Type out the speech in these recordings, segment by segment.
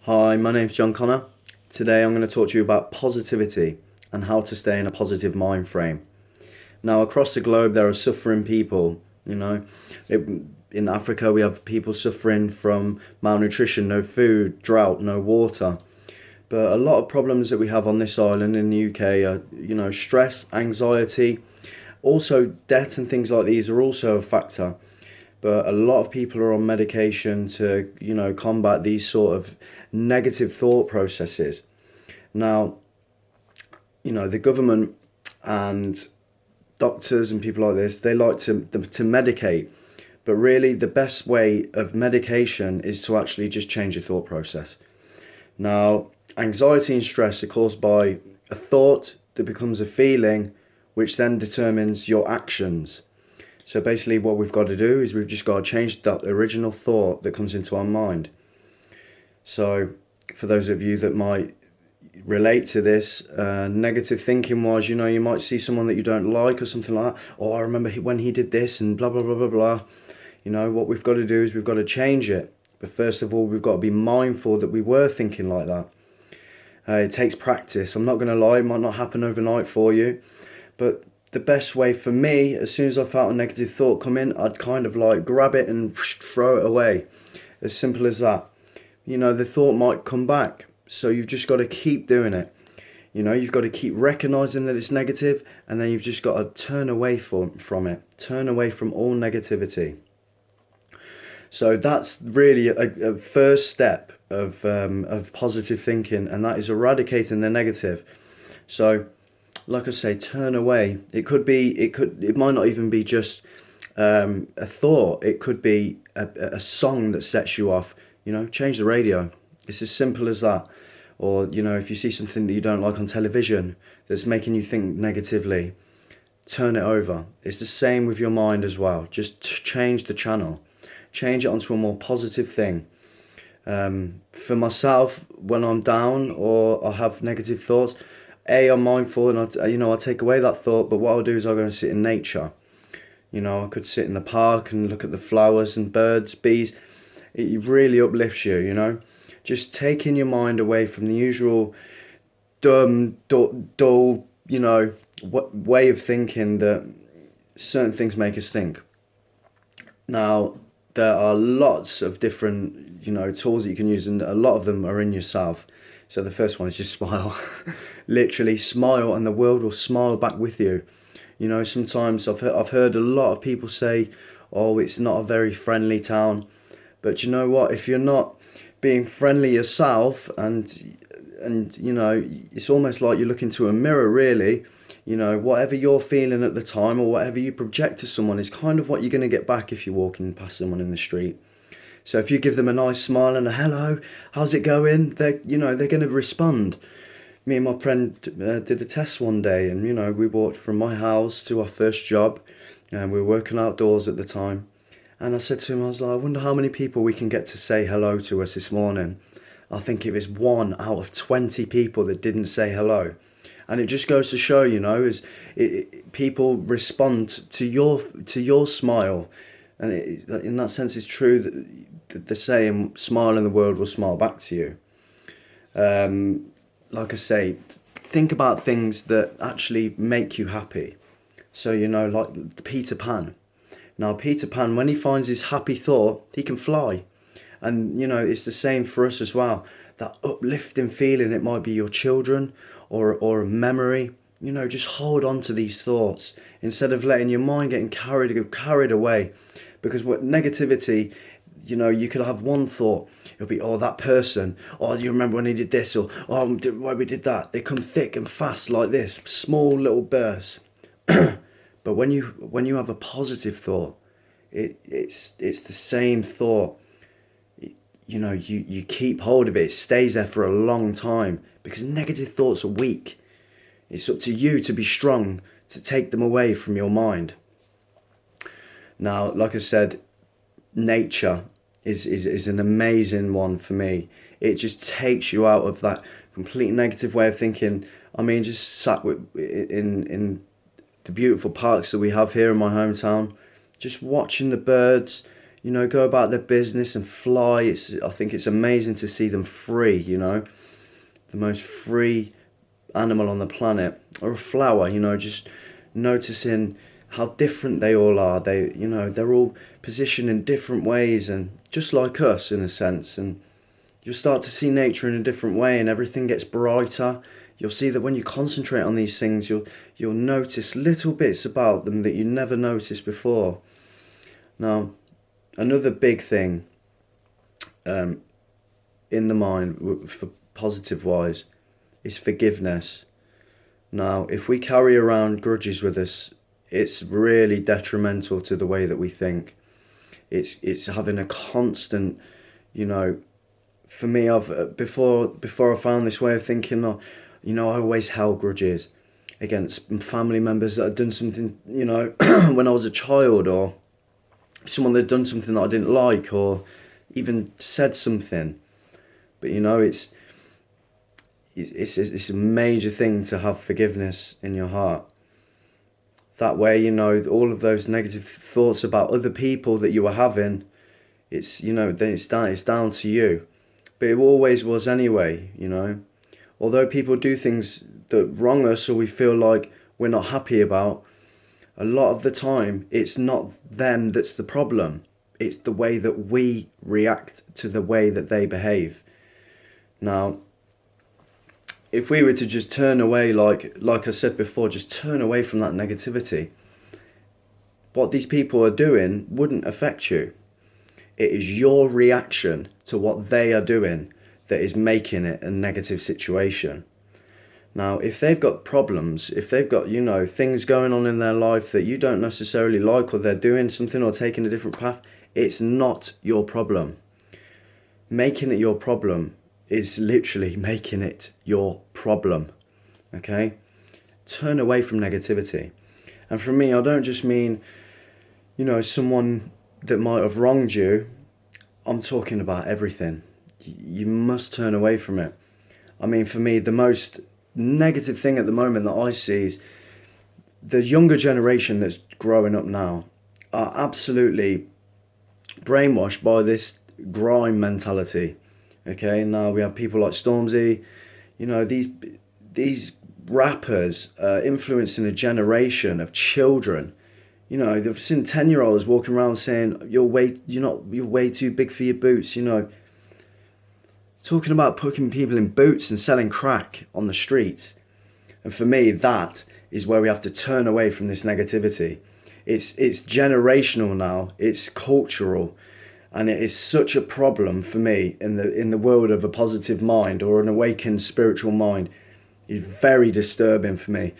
Hi, my name's John Connor. Today I'm going to talk to you about positivity and how to stay in a positive mind frame. Now, across the globe, there are suffering people. It, in Africa, we have people suffering from malnutrition, no food, drought, no water. But a lot of problems that we have on this island in the UK are, stress, anxiety, also debt and things like these are also a factor. But a lot of people are on medication to, combat these sort of negative thought processes. Now, the government and doctors and people like this, they like to medicate. But really, the best way of medication is to actually just change your thought process. Now, anxiety and stress are caused by a thought that becomes a feeling, which then determines your actions. So basically, what we've got to do is we've just got to change that original thought that comes into our mind. So, for those of you that might relate to this, negative thinking wise, you might see someone that you don't like or something like that. Oh, I remember when he did this and blah, blah, blah, blah, blah. What we've got to do is we've got to change it. But first of all, we've got to be mindful that we were thinking like that. It takes practice. I'm not going to lie, it might not happen overnight for you. But the best way for me, as soon as I felt a negative thought come in, I'd kind of like grab it and throw it away. As simple as that. The thought might come back. So you've just got to keep doing it. You've got to keep recognizing that it's negative, and then you've just got to turn away from it. Turn away from all negativity. So that's really a first step of positive thinking, and that is eradicating the negative. So, like I say, turn away. It might not even be just a thought. It could be a song that sets you off. Change the radio. It's as simple as that. Or, if you see something that you don't like on television that's making you think negatively, turn it over. It's the same with your mind as well. Just change the channel. Change it onto a more positive thing. For myself, when I'm down or I have negative thoughts, I'm mindful and I take away that thought, but what I'll do is I'll go and sit in nature. I could sit in the park and look at the flowers and birds, bees. It really uplifts you. Just taking your mind away from the usual dumb, dull, way of thinking that certain things make us think. Now, there are lots of different, tools that you can use, and a lot of them are in yourself. So the first one is just smile. Literally smile, and the world will smile back with you. Sometimes I've heard a lot of people say, "Oh, it's not a very friendly town," but you know what? If you're not being friendly yourself, and it's almost like you look into a mirror, really. Whatever you're feeling at the time or whatever you project to someone is kind of what you're going to get back if you're walking past someone in the street. So if you give them a nice smile and a hello, how's it going? They're going to respond. Me and my friend did a test one day, and we walked from my house to our first job, and we were working outdoors at the time. And I said to him, I was like, I wonder how many people we can get to say hello to us this morning. I think it was 1 out of 20 people that didn't say hello. And it just goes to show, people respond to your smile. And in that sense, it's true that the saying, smile and the world will smile back to you. Like I say, think about things that actually make you happy. So, like the Peter Pan. Now, Peter Pan, when he finds his happy thought, he can fly. And, it's the same for us as well. That uplifting feeling, it might be your children or a memory. Just hold on to these thoughts instead of letting your mind getting carried away. Because what negativity, you could have one thought. It'll be, oh, that person. Oh, you remember when he did this? Or, oh, why we did that? They come thick and fast like this. Small little bursts. But when you have a positive thought, it's the same thought. You keep hold of it. It stays there for a long time because negative thoughts are weak. It's up to you to be strong to take them away from your mind. Now, like I said, nature is an amazing one for me. It just takes you out of that complete negative way of thinking. I mean, just sat in the beautiful parks that we have here in my hometown, just watching the birds, go about their business and fly. I think it's amazing to see them free, the most free animal on the planet. Or a flower, just noticing how different they all are. They're all positioned in different ways, and just like us in a sense. And you'll start to see nature in a different way, and everything gets brighter. You'll see that when you concentrate on these things, you'll notice little bits about them that you never noticed before. Now, another big thing in the mind for positive wise is forgiveness. Now, if we carry around grudges with us, it's really detrimental to the way that we think. It's having a constant, for me, I've before I found this way of thinking, I always held grudges against family members that had done something, when I was a child, or someone that had done something that I didn't like, or even said something. But it's a major thing to have forgiveness in your heart. That way, all of those negative thoughts about other people that you were having, then it's down to you. But it always was anyway, Although people do things that wrong us or we feel like we're not happy about, a lot of the time it's not them that's the problem. It's the way that we react to the way that they behave. Now, if we were to just turn away, like I said before, just turn away from that negativity, what these people are doing wouldn't affect you. It is your reaction to what they are doing that is making it a negative situation. Now, if they've got problems, if they've got, things going on in their life that you don't necessarily like, or they're doing something or taking a different path, it's not your problem. Making it your problem is literally making it your problem. Okay? Turn away from negativity. And for me, I don't just mean, someone that might have wronged you. I'm talking about everything. You must turn away from it. I mean, for me, the most negative thing at the moment that I see is the younger generation that's growing up now are absolutely brainwashed by this grime mentality. Okay, now we have people like Stormzy, these rappers influencing a generation of children. They've seen 10-year-olds walking around saying you're way too big for your boots. Talking about putting people in boots and selling crack on the streets. And for me, that is where we have to turn away from this negativity. It's generational now. It's cultural. And it is such a problem for me in the world of a positive mind or an awakened spiritual mind. It's very disturbing for me.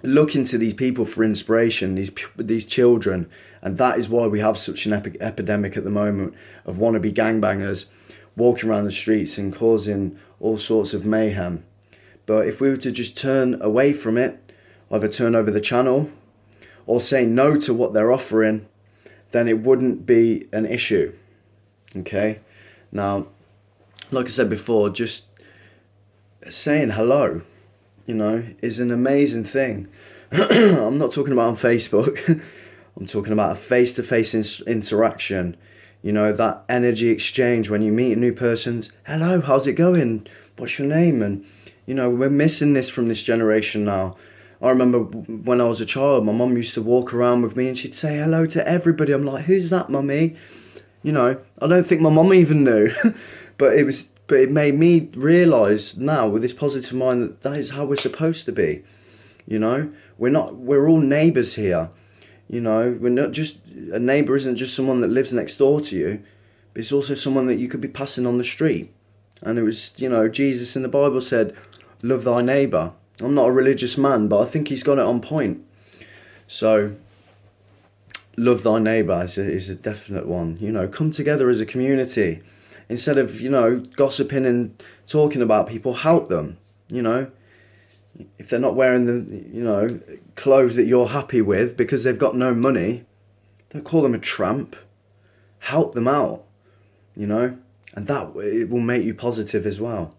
Looking to these people for inspiration, these children, and that is why we have such an epidemic at the moment of wannabe gangbangers walking around the streets and causing all sorts of mayhem. But if we were to just turn away from it, either turn over the channel or say no to what they're offering, then it wouldn't be an issue. Okay? Now, like I said before, just saying hello, is an amazing thing. I'm not talking about on Facebook. I'm talking about a face-to-face interaction. That energy exchange when you meet a new person. Hello, how's it going? What's your name? And, we're missing this from this generation now. I remember when I was a child, my mum used to walk around with me and she'd say hello to everybody. I'm like, who's that, mummy? I don't think my mum even knew. But it made me realise now with this positive mind that is how we're supposed to be. We're all neighbours here. We're not just, a neighbour isn't just someone that lives next door to you, but it's also someone that you could be passing on the street. And it was, Jesus in the Bible said, love thy neighbour. I'm not a religious man, but I think he's got it on point. So, love thy neighbour is a definite one. Come together as a community. Instead of, gossiping and talking about people, help them, If they're not wearing the, clothes that you're happy with because they've got no money, don't call them a tramp. Help them out, And that it will make you positive as well.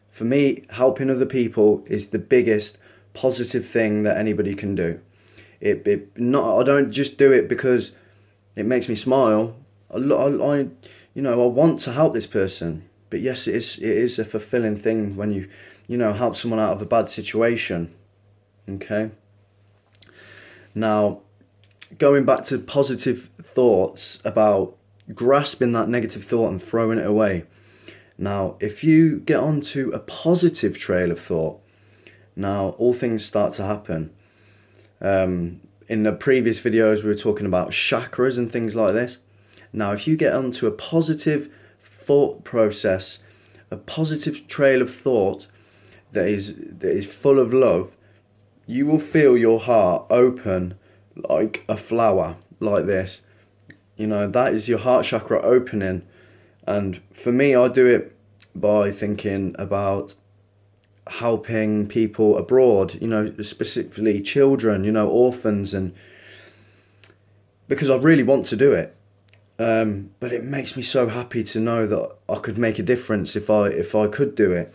For me, helping other people is the biggest positive thing that anybody can do. I don't just do it because It makes me smile. I want to help this person. But yes, it is a fulfilling thing when you help someone out of a bad situation. Okay. Now, going back to positive thoughts about grasping that negative thought and throwing it away. Now, if you get onto a positive trail of thought, now all things start to happen. In the previous videos, we were talking about chakras and things like this. Now, if you get onto a positive thought process, a positive trail of thought that is full of love, you will feel your heart open like a flower, like this. That is your heart chakra opening. And for me, I do it by thinking about helping people abroad, specifically children, orphans, and because I really want to do it. But it makes me so happy to know that I could make a difference if I could do it.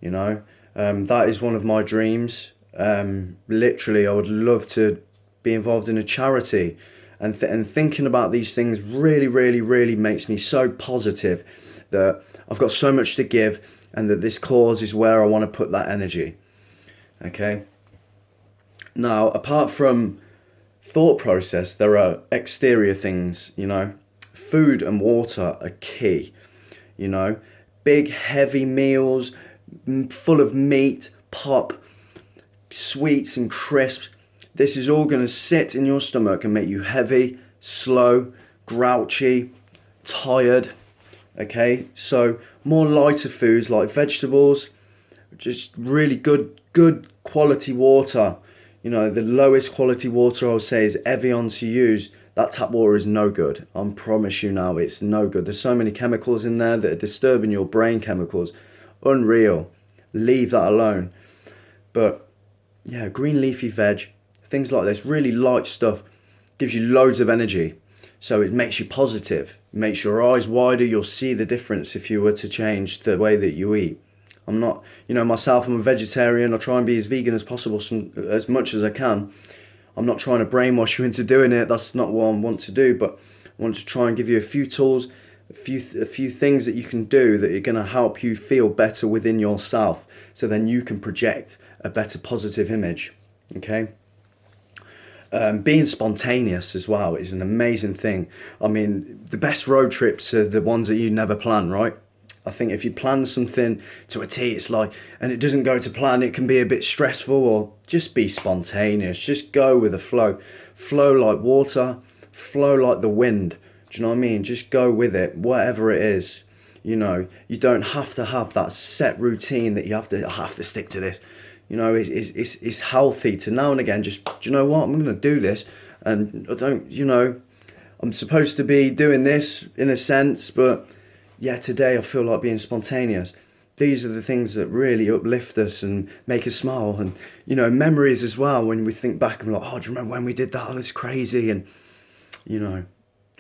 That is one of my dreams. Literally, I would love to be involved in a charity, and thinking about these things really, really, really makes me so positive that I've got so much to give, and that this cause is where I want to put that energy. Okay. Now, apart from thought process, there are exterior things. Food and water are key. Big heavy meals full of meat, pop, sweets and crisps. This is all going to sit in your stomach and make you heavy, slow, grouchy, tired. Okay, so more lighter foods like vegetables, just really good quality water. The lowest quality water I would say is Evian to use. That tap water is no good. I promise you now, it's no good. There's so many chemicals in there that are disturbing your brain chemicals. Unreal. Leave that alone. But yeah, green leafy veg, things like this, really light stuff, gives you loads of energy. So it makes you positive, makes your eyes wider. You'll see the difference if you were to change the way that you eat. I'm not, myself, I'm a vegetarian. I try and be as vegan as possible, as much as I can. I'm not trying to brainwash you into doing it. That's not what I want to do. But I want to try and give you a few tools, a few things that you can do that are going to help you feel better within yourself. So then you can project a better positive image. Okay. Being spontaneous as well is an amazing thing. I mean, the best road trips are the ones that you never plan, right? I think if you plan something to a T, it's like, and it doesn't go to plan, it can be a bit stressful. Or just be spontaneous. Just go with the flow. Flow like water, flow like the wind. Do you know what I mean? Just go with it, whatever it is. You don't have to have that set routine that you have to stick to this. It's healthy to now and again just, do you know what, I'm going to do this, and I don't, I'm supposed to be doing this in a sense, but yeah, today I feel like being spontaneous. These are the things that really uplift us and make us smile. And, memories as well, when we think back and we're like, oh, do you remember when we did that? Oh, it's crazy. And,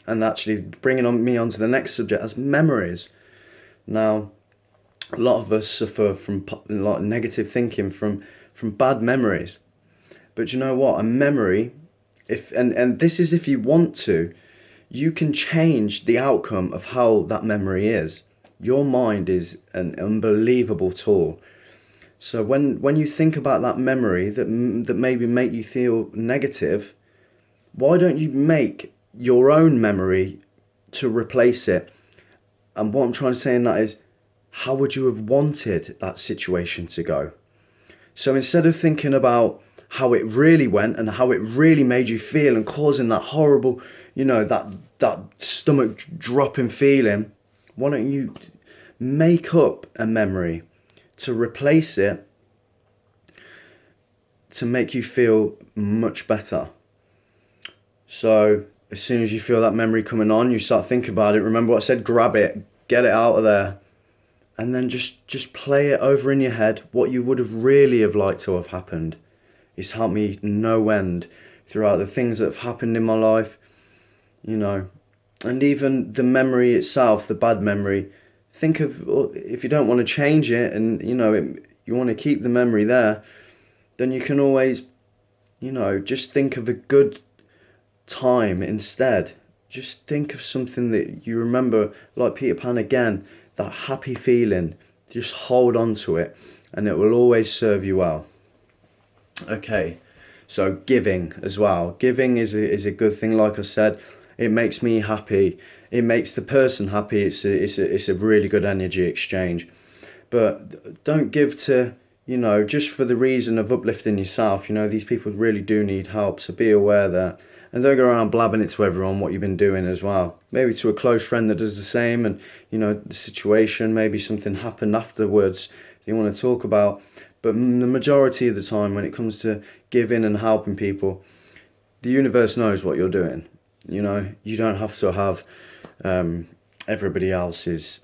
and actually bringing me onto the next subject as memories. Now, a lot of us suffer from like negative thinking, from bad memories. But you know what? A memory, and this is if you want to, you can change the outcome of how that memory is. Your mind is an unbelievable tool. So when you think about that memory that maybe make you feel negative, why don't you make your own memory to replace it? And what I'm trying to say in that is, how would you have wanted that situation to go? So instead of thinking about how it really went and how it really made you feel and causing that horrible, that stomach dropping feeling, why don't you make up a memory to replace it to make you feel much better? So as soon as you feel that memory coming on, you start thinking about it. Remember what I said, grab it, get it out of there. And then just play it over in your head. What you would have really have liked to have happened. It's helped me no end throughout the things that have happened in my life, and even the memory itself, the bad memory. Think of, if you don't want to change it and, you want to keep the memory there, then you can always, just think of a good time instead. just think of something that you remember, like Peter Pan again, that happy feeling. Just hold on to it, and it will always serve you well. Okay, so giving as well. Giving is a good thing. Like I said, it makes me happy. It makes the person happy. It's a really good energy exchange. But don't give to, just for the reason of uplifting yourself. These people really do need help, so be aware there. And don't go around blabbing it to everyone what you've been doing as well. Maybe to a close friend that does the same, and the situation, maybe something happened afterwards that you want to talk about. But the majority of the time, when it comes to giving and helping people, the universe knows what you're doing. You don't have to have everybody else's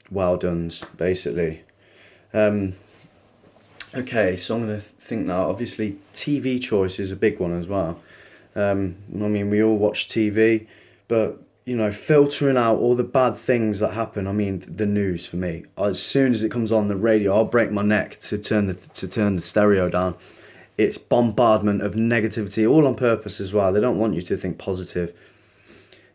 well dones, basically. Okay, so I'm going to think now. Obviously, TV choice is a big one as well. We all watch TV, but filtering out all the bad things that happen. The news for me. As soon as it comes on the radio, I'll break my neck to turn the stereo down. It's bombardment of negativity, all on purpose as well. They don't want you to think positive.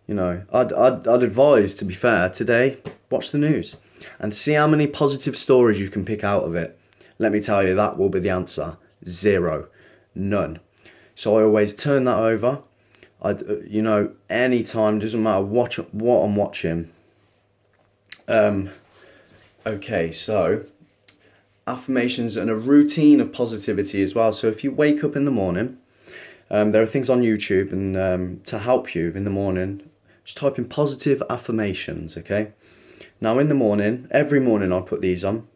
I'd advise, to be fair, today, watch the news and see how many positive stories you can pick out of it. Let me tell you, that will be the answer. 0. None. So I always turn that over. Anytime, doesn't matter what I'm watching. Okay, so affirmations and a routine of positivity as well. So if you wake up in the morning, there are things on YouTube and to help you in the morning. Just type in positive affirmations, okay? Now in the morning, every morning I'll put these on,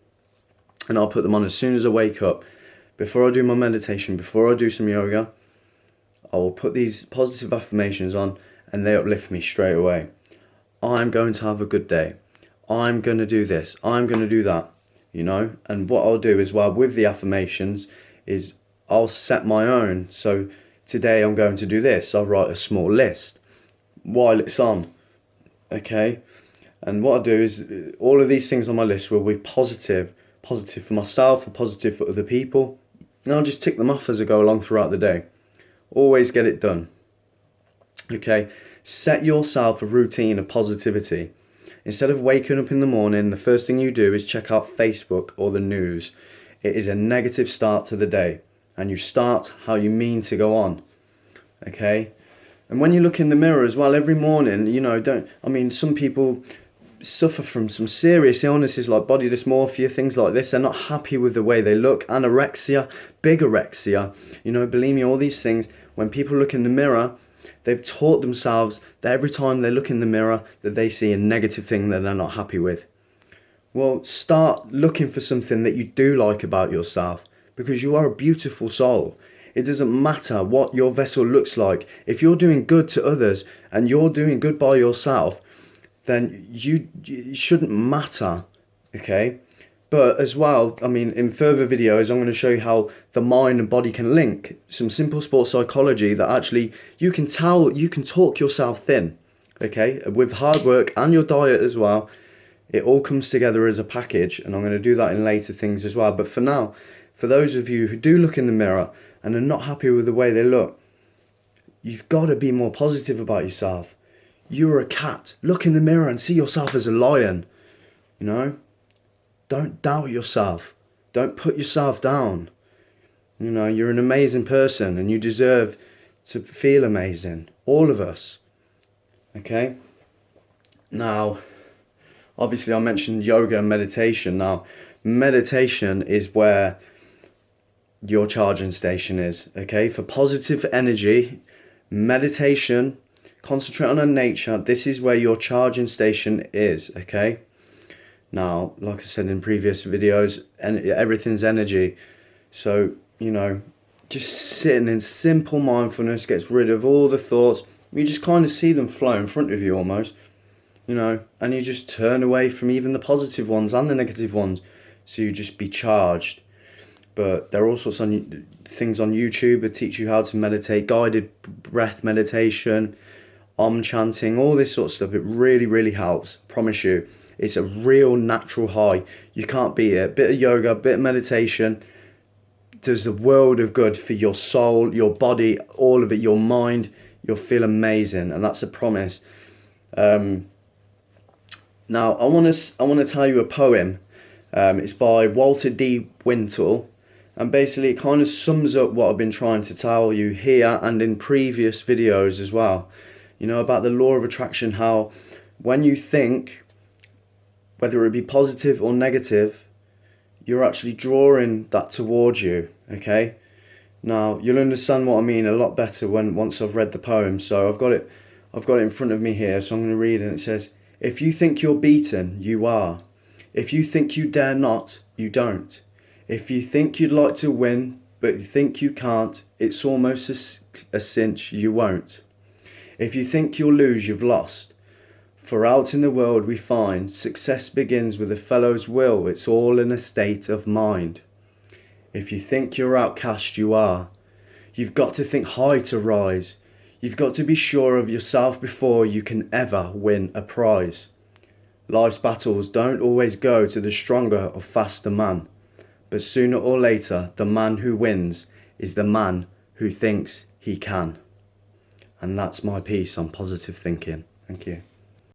and I'll put them on as soon as I wake up. Before I do my meditation, before I do some yoga, I will put these positive affirmations on, and they uplift me straight away. I'm going to have a good day. I'm going to do this. I'm going to do that, And what I'll do as well with the affirmations is I'll set my own. So today I'm going to do this. I'll write a small list while it's on, okay? And what I do is all of these things on my list will be positive for myself or positive for other people. And I'll just tick them off as I go along throughout the day. Always get it done. Okay, set yourself a routine of positivity. Instead of waking up in the morning, the first thing you do is check out Facebook or the news. It is a negative start to the day, and you start how you mean to go on. Okay, and when you look in the mirror as well every morning, some people suffer from some serious illnesses like body dysmorphia, things like this. They're not happy with the way they look. Anorexia, bigorexia, bulimia, all these things. When people look in the mirror, they've taught themselves that every time they look in the mirror that they see a negative thing that they're not happy with. Well, start looking for something that you do like about yourself, because you are a beautiful soul. It doesn't matter what your vessel looks like. If you're doing good to others and you're doing good by yourself, then it shouldn't matter, okay? But as well, in further videos, I'm going to show you how the mind and body can link. Some simple sports psychology that actually you can talk yourself thin, okay? With hard work and your diet as well, it all comes together as a package, and I'm going to do that in later things as well. But for now, for those of you who do look in the mirror and are not happy with the way they look, you've got to be more positive about yourself. You're a cat. Look in the mirror and see yourself as a lion. Don't doubt yourself. Don't put yourself down. You're an amazing person and you deserve to feel amazing. All of us. Okay? Now, obviously I mentioned yoga and meditation. Now, meditation is where your charging station is. Okay? For positive energy, meditation, concentrate on nature. This is where your charging station is, okay? Now, like I said in previous videos, everything's energy. So, just sitting in simple mindfulness gets rid of all the thoughts. You just kind of see them flow in front of you almost, and you just turn away from even the positive ones and the negative ones. So you just be charged. But there are all sorts of things on YouTube that teach you how to meditate, guided breath meditation, chanting, all this sort of stuff. It really, really helps. Promise you. It's a real natural high. You can't beat it. Bit of yoga, bit of meditation does the world of good for your soul, your body, all of it, your mind. you'll feel amazing, and that's a promise. Now, I want to tell you a poem. It's by Walter D. Wintle, and basically it kind of sums up what I've been trying to tell you here and in previous videos as well. You know, about the law of attraction, how when you think, whether it be positive or negative, you're actually drawing that towards you, okay? Now, you'll understand what I mean a lot better once I've read the poem. So I've got it in front of me here, so I'm going to read it. And it says, "If you think you're beaten, you are. If you think you dare not, you don't. If you think you'd like to win, but you think you can't, it's almost a cinch you won't. If you think you'll lose, you've lost. For out in the world we find success begins with a fellow's will. It's all in a state of mind. If you think you're outcast, you are. You've got to think high to rise. You've got to be sure of yourself before you can ever win a prize. Life's battles don't always go to the stronger or faster man, but sooner or later, the man who wins is the man who thinks he can." And that's my piece on positive thinking. Thank you.